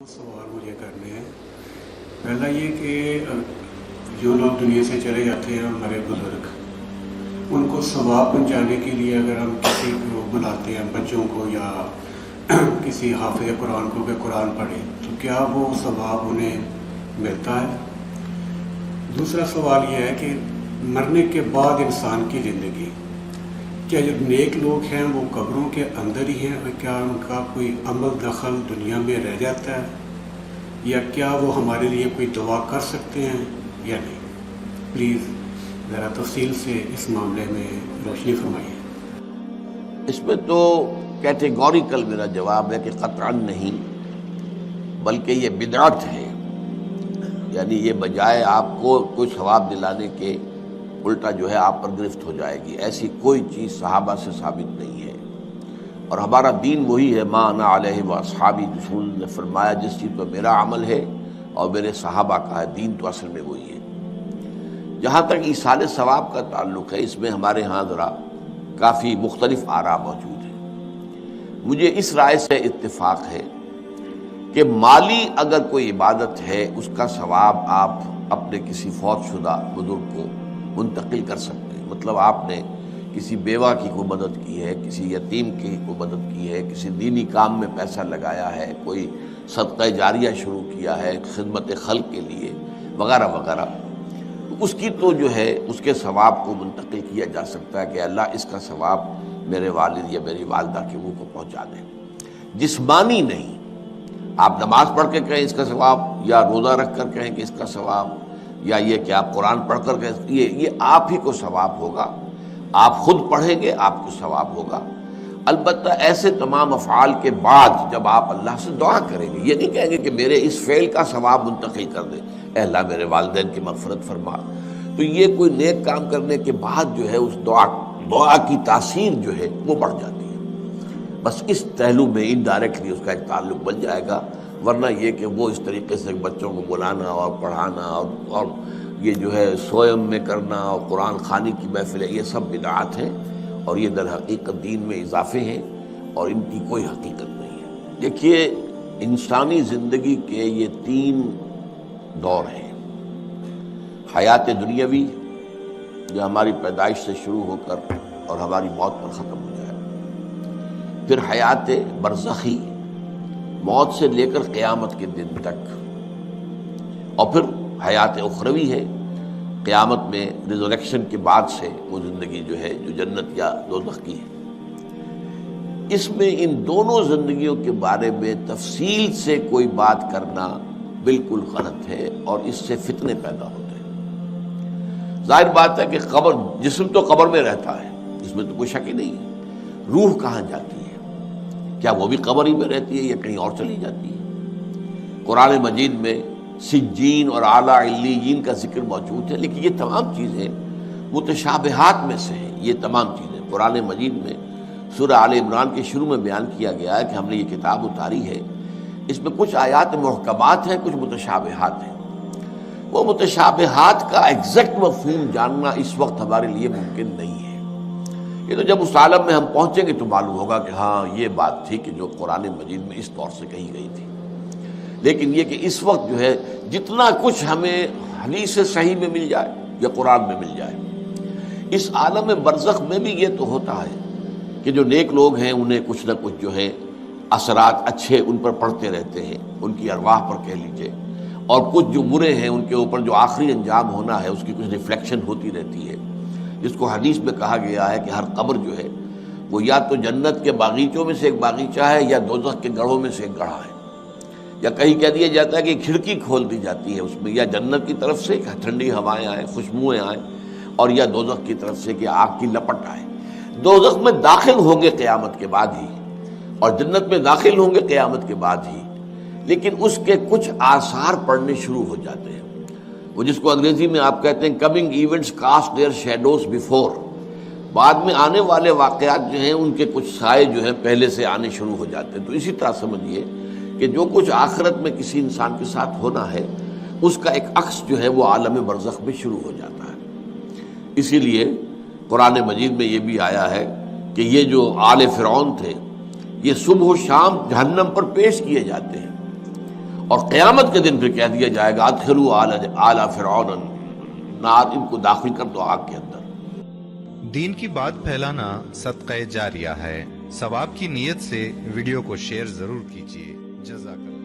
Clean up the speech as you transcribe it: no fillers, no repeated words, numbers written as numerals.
سوال مجھے کرنے ہیں۔ پہلا یہ کہ جو لوگ دنیا سے چلے جاتے ہیں ہمارے بزرگ، ان کو ثواب پہنچانے کے لیے اگر ہم کسی کو بلاتے ہیں، بچوں کو یا کسی حافظ قرآن کو کہ قرآن پڑھے، تو کیا وہ ثواب انہیں ملتا ہے؟ دوسرا سوال یہ ہے کہ مرنے کے بعد انسان کی زندگی، کیا جو نیک لوگ ہیں وہ قبروں کے اندر ہی ہیں، کیا ان کا کوئی عمل دخل دنیا میں رہ جاتا ہے، یا کیا وہ ہمارے لیے کوئی دعا کر سکتے ہیں یا نہیں؟ پلیز ذرا تفصیل سے اس معاملے میں روشنی فرمائیے۔ اس میں تو کیٹیگوریکل میرا جواب ہے کہ قطعاً نہیں، بلکہ یہ بدعت ہے۔ یعنی یہ بجائے آپ کو کوئی ثواب دلانے کے الٹا جو ہے آپ پر گرفت ہو جائے گی، ایسی کوئی چیز صحابہ سے ثابت نہیں ہے۔ اور ہمارا دین وہی ہے، ما انا علیہ واصحابی، رسول نے فرمایا جس چیز پر میرا عمل ہے اور میرے صحابہ کا ہے، دین تو اصل میں وہی ہے۔ جہاں تک ایصال ثواب کا تعلق ہے، اس میں ہمارے ہاں ذرا کافی مختلف آراء موجود ہیں۔ مجھے اس رائے سے اتفاق ہے کہ مالی اگر کوئی عبادت ہے، اس کا ثواب آپ اپنے کسی فوت شدہ بزرگ کو منتقل کر سکتے ہیں۔ مطلب آپ نے کسی بیوہ کی کوئی مدد کی ہے، کسی یتیم کی کوئی مدد کی ہے، کسی دینی کام میں پیسہ لگایا ہے، کوئی صدقہ جاریہ شروع کیا ہے خدمت خلق کے لیے وغیرہ وغیرہ، تو اس کی تو جو ہے اس کے ثواب کو منتقل کیا جا سکتا ہے کہ اللہ اس کا ثواب میرے والد یا میری والدہ کے منہ کو پہنچا دیں۔ جسمانی نہیں، آپ نماز پڑھ کے کہیں اس کا ثواب، یا روزہ رکھ کر کہیں کہ اس کا ثواب، یا یہ کہ آپ قرآن پڑھ کر کہیں، یہ آپ ہی کو ثواب ہوگا، آپ خود پڑھیں گے آپ کو ثواب ہوگا۔ البتہ ایسے تمام افعال کے بعد جب آپ اللہ سے دعا کریں گے، یہ نہیں کہیں گے کہ میرے اس فعل کا ثواب منتقل کر دے، اے اللہ میرے والدین کی مغفرت فرما، تو یہ کوئی نیک کام کرنے کے بعد جو ہے اس دعا کی تاثیر جو ہے وہ بڑھ جاتی ہے۔ بس اس پہلو میں انڈائریکٹلی اس کا ایک تعلق بن جائے گا، ورنہ یہ کہ وہ اس طریقے سے بچوں کو بلانا اور پڑھانا اور یہ جو ہے سوئم میں کرنا اور قرآن خوانی کی محفلیں، یہ سب بدعات ہیں، اور یہ در حقیقت دین میں اضافے ہیں اور ان کی کوئی حقیقت نہیں ہے۔ دیکھیے، انسانی زندگی کے یہ 3 دور ہیں: حیات دنیاوی جو ہماری پیدائش سے شروع ہو کر اور ہماری موت پر ختم ہو جائے، پھر حیات برزخی موت سے لے کر قیامت کے دن تک، اور پھر حیات اخروی ہے قیامت میں ریزوریکشن کے بعد سے وہ زندگی جو ہے جو جنت یا دوزخ کی ہے۔ اس میں ان دونوں زندگیوں کے بارے میں تفصیل سے کوئی بات کرنا بالکل غلط ہے، اور اس سے فتنے پیدا ہوتے ہیں۔ ظاہر بات ہے کہ قبر، جسم تو قبر میں رہتا ہے، اس میں تو کوئی شک ہی نہیں ہے۔ روح کہاں جاتی ہے؟ کیا وہ بھی قبر ہی میں رہتی ہے یا کہیں اور چلی جاتی ہے؟ قرآن مجید میں سجین اور اعلیٰ علیین کا ذکر موجود ہے، لیکن یہ تمام چیزیں متشابہات میں سے ہیں۔ یہ تمام چیزیں قرآن مجید میں سورہ آل عمران کے شروع میں بیان کیا گیا ہے کہ ہم نے یہ کتاب اتاری ہے، اس میں کچھ آیات محکمات ہیں، کچھ متشابہات ہیں۔ وہ متشابہات کا ایگزیکٹ مفہوم جاننا اس وقت ہمارے لیے ممکن نہیں ہے۔ یہ تو جب اس عالم میں ہم پہنچیں گے تو معلوم ہوگا کہ ہاں یہ بات تھی کہ جو قرآن مجید میں اس طور سے کہی گئی تھی۔ لیکن یہ کہ اس وقت جو ہے جتنا کچھ ہمیں حدیث صحیح میں مل جائے یا قرآن میں مل جائے، اس عالم برزخ میں بھی یہ تو ہوتا ہے کہ جو نیک لوگ ہیں انہیں کچھ نہ کچھ جو ہے اثرات اچھے ان پر پڑتے رہتے ہیں، ان کی ارواح پر کہہ لیجئے، اور کچھ جو برے ہیں ان کے اوپر جو آخری انجام ہونا ہے اس کی کچھ ریفلیکشن ہوتی رہتی ہے، جس کو حدیث میں کہا گیا ہے کہ ہر قبر جو ہے وہ یا تو جنت کے باغیچوں میں سے ایک باغیچہ ہے یا دوزخ کے گڑھوں میں سے ایک گڑھا ہے، یا کہیں کہہ دیا جاتا ہے کہ کھڑکی کھول دی جاتی ہے اس میں، یا جنت کی طرف سے ٹھنڈی ہوائیں آئیں، خوشبوئیں آئیں، اور یا دوزخ کی طرف سے کہ آگ کی لپٹ آئے۔ دوزخ میں داخل ہوں گے قیامت کے بعد ہی، اور جنت میں داخل ہوں گے قیامت کے بعد ہی، لیکن اس کے کچھ آثار پڑنے شروع ہو جاتے ہیں، وہ جس کو انگریزی میں آپ کہتے ہیں coming events cast their shadows before, بعد میں آنے والے واقعات جو ہیں ان کے کچھ سائے جو ہیں پہلے سے آنے شروع ہو جاتے ہیں۔ تو اسی طرح سمجھیے کہ جو کچھ آخرت میں کسی انسان کے ساتھ ہونا ہے اس کا ایک عکس جو ہے وہ عالم برزخ میں شروع ہو جاتا ہے۔ اسی لیے قرآن مجید میں یہ بھی آیا ہے کہ یہ جو آل فرعون تھے یہ صبح و شام جہنم پر پیش کیے جاتے ہیں، اور قیامت کے دن پھر کہہ دیا جائے گا ادخلوا آل فرعون النار، ان کو داخل کر دو آگ کے اندر۔ دین کی بات پھیلانا صدقہ جاریہ ہے، ثواب کی نیت سے ویڈیو کو شیئر ضرور کیجیے۔ جزاک اللہ۔